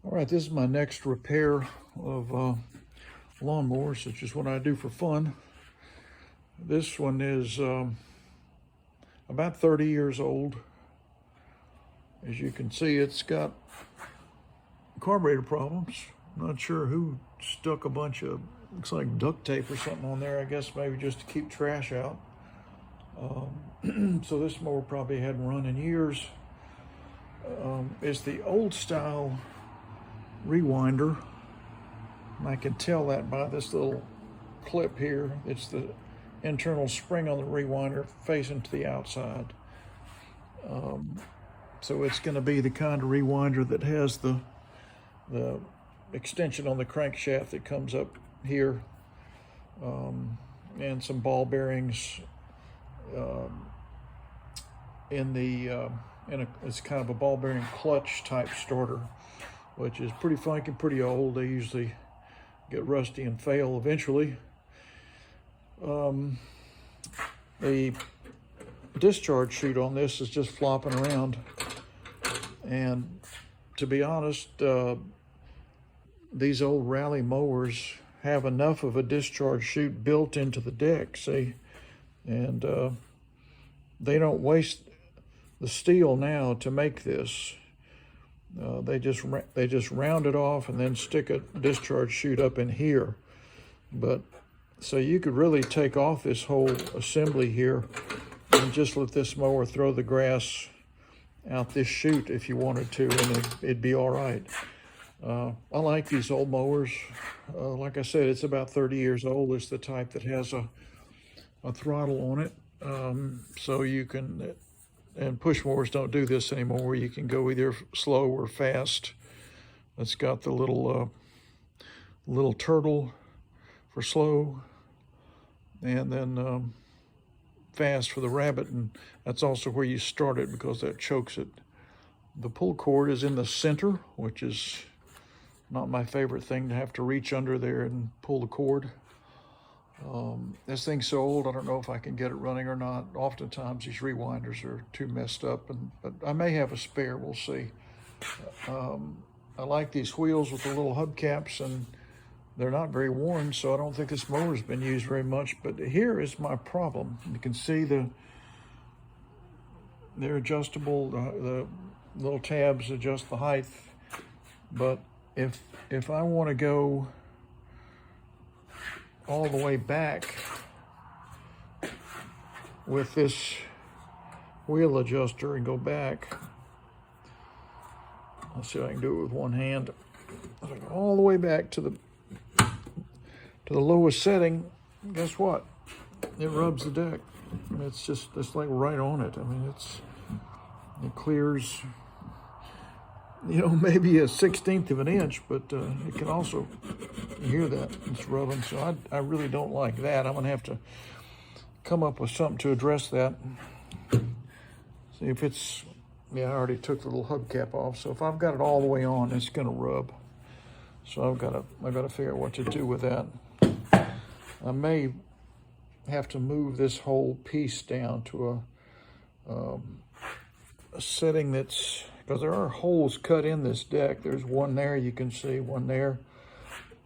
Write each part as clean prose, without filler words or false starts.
All right, this is my next repair of lawnmowers, which is what I do for fun. This one is about 30 years old. As you can see, it's got carburetor problems. I'm not sure who stuck a bunch of, looks like duct tape or something on there, I guess maybe just to keep trash out. So this mower probably hadn't run in years. It's the old style rewinder. And I can tell that by this little clip here. It's the internal spring on the rewinder facing to the outside. So it's going to be the kind of rewinder that has the extension on the crankshaft that comes up here, and some ball bearings it's kind of a ball bearing clutch type starter, which is pretty funky, pretty old. They usually get rusty and fail eventually. The discharge chute on this is just flopping around, and to be honest, these old rally mowers have enough of a discharge chute built into the deck, see, and they don't waste the steel now to make this. They just round it off and then stick a discharge chute up in here. But so you could really take off this whole assembly here and just let this mower throw the grass out this chute if you wanted to, and it'd be all right. I like these old mowers. Like I said, it's about 30 years old. It's the type that has a throttle on it, so you can. And push mowers don't do this anymore. You can go either slow or fast. It's got the little turtle for slow, and then fast for the rabbit, and that's also where you start it because that chokes it. The pull cord is in the center, which is not my favorite thing, to have to reach under there and pull the cord. This thing's so old, I don't know if I can get it running or not. Oftentimes these rewinders are too messed up, but I may have a spare, we'll see. I like these wheels with the little hubcaps, and they're not very worn, so I don't think this mower's been used very much. But here is my problem. You can see they're adjustable. The little tabs adjust the height. But if I want to go all the way back with this wheel adjuster and go back, let's see if I can do it with one hand, all the way back to the lowest setting. Guess what? It rubs the deck. It's like right on it. I mean, it clears, maybe a 1/16 of an inch, but it can also, you hear that, it's rubbing. So I really don't like that. I'm gonna have to come up with something to address that. See if it's, yeah, I already took the little hubcap off. So if I've got it all the way on, it's gonna rub. So I've got to figure out what to do with that. I may have to move this whole piece down to a setting that's, because there are holes cut in this deck. There's one there, you can see one there.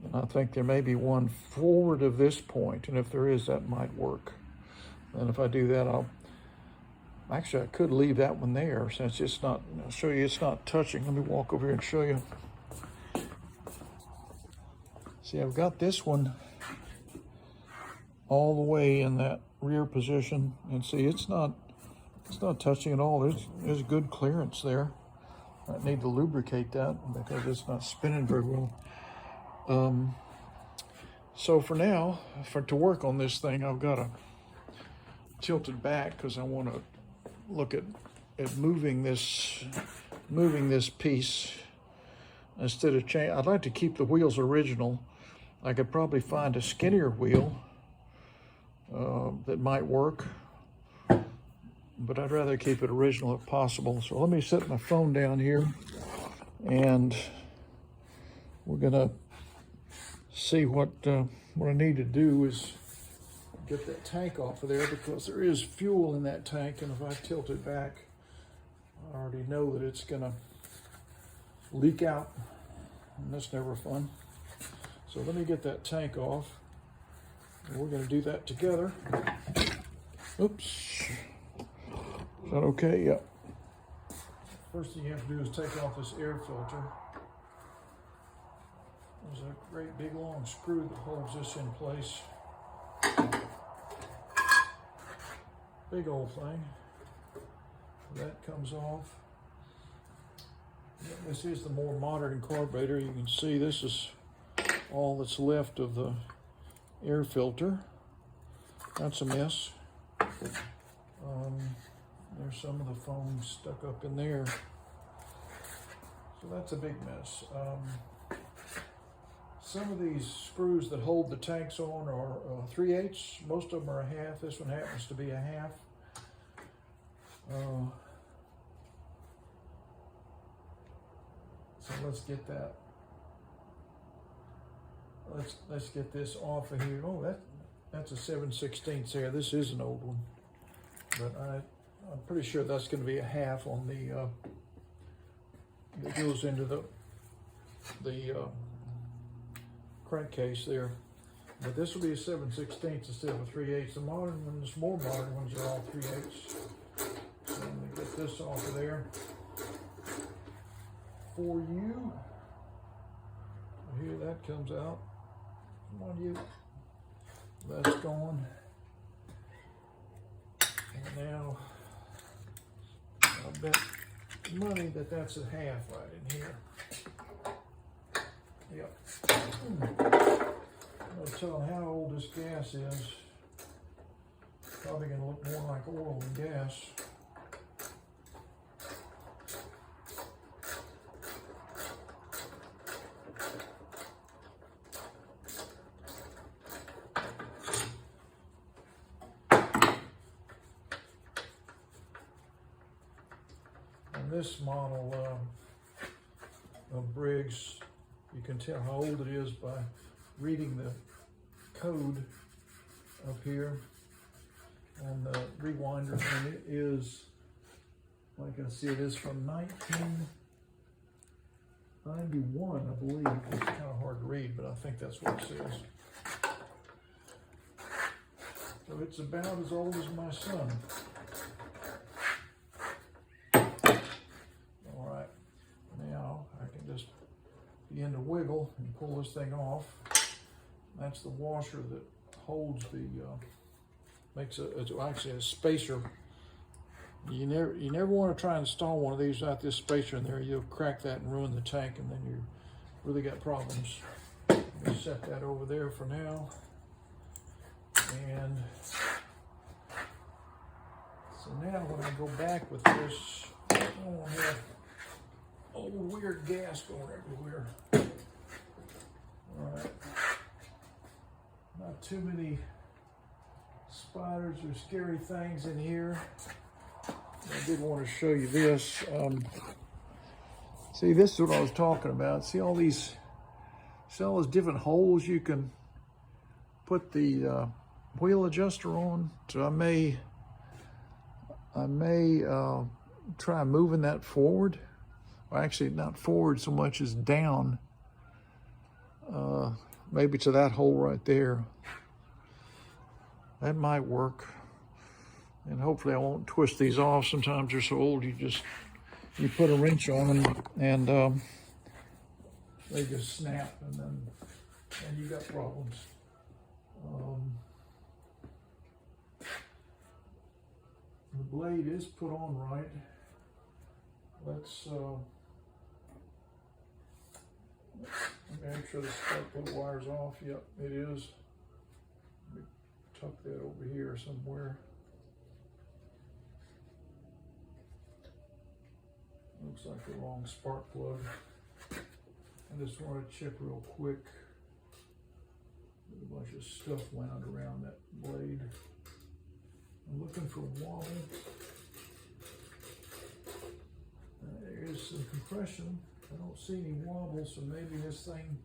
And I think there may be one forward of this point, and if there is, that might work. And if I do that, I could leave that one there since it's not, I'll show you it's not touching. Let me walk over here and show you. See, I've got this one all the way in that rear position, and see, it's not touching at all. There's good clearance there. I need to lubricate that because it's not spinning very well. So for now, to work on this thing, I've got to tilt it back because I want to look at moving this piece instead of change. I'd like to keep the wheels original. I could probably find a skinnier wheel that might work, but I'd rather keep it original if possible. So let me set my phone down here, and we're gonna see what I need to do is get that tank off of there, because there is fuel in that tank, and if I tilt it back, I already know that it's gonna leak out. and that's never fun. So let me get that tank off. We're going to do that together. Oops. Is that okay? Yep. First thing you have to do is take off this air filter. There's a great big long screw that holds this in place. Big old thing. That comes off. This is the more modern carburetor. You can see this is all that's left of the air filter. That's a mess. There's some of the foam stuck up in there. So that's a big mess. Some of these screws that hold the tanks on are 3/8. Most of them are a half. This one happens to be a half. So let's get that. Let's get this off of here. Oh, that's a 7/16 there. This is an old one, but I'm pretty sure that's going to be a half on the that goes into the crankcase there. But this will be a 7/16 instead of a 3/8. The modern ones, more modern ones, are all 3/8. So I'm going to get this off of there for you. Here that comes out. Come on, you. That's gone. And now I bet money that that's a half right in here. Yep. I'll tell how old this gas is. Probably going to look more like oil than gas. And this model of Briggs, you can tell how old it is by reading the code up here on the rewinder, and it is, like I see, it is from 1991, I believe. It's kind of hard to read, but I think that's what it says. So it's about as old as my son. All right, now I can just begin to wiggle and pull this thing off. That's the washer that holds the, it's actually a spacer. You never want to try and install one of these without this spacer in there. You'll crack that and ruin the tank, and then you really got problems. Let me set that over there for now. And so now when I go back with this, I don't want to have old weird gas going everywhere. All right. Not too many spiders or scary things in here. I did want to show you this. See, this is what I was talking about. See all these different holes you can put the wheel adjuster on. So I may try moving that forward. Well, actually, not forward so much as down. Maybe to that hole right there. That might work. And hopefully I won't twist these off. Sometimes they're so old, you put a wrench on them and they just snap, and you got problems. The blade is put on right. Let's make sure the spark plug wire's off. Yep, it is. Let me tuck that over here somewhere. Looks like the wrong spark plug. I just want to check real quick. There's a bunch of stuff wound around that blade. I'm looking for wobble. There is some compression. I don't see any wobble, so maybe this thing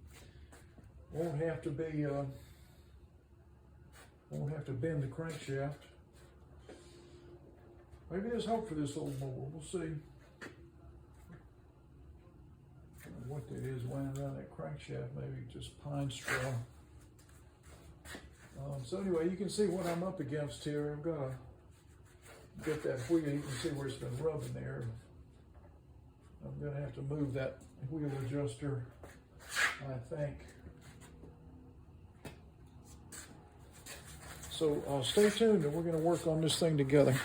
won't have to be won't have to bend the crankshaft. Maybe there's hope for this old mower. We'll see. what that is wound around that crankshaft, maybe just pine straw. So anyway, you can see what I'm up against here. I'm gonna get that wheel. You can see where it's been rubbing there. I'm gonna have to move that wheel adjuster, I think. So stay tuned, and we're gonna work on this thing together.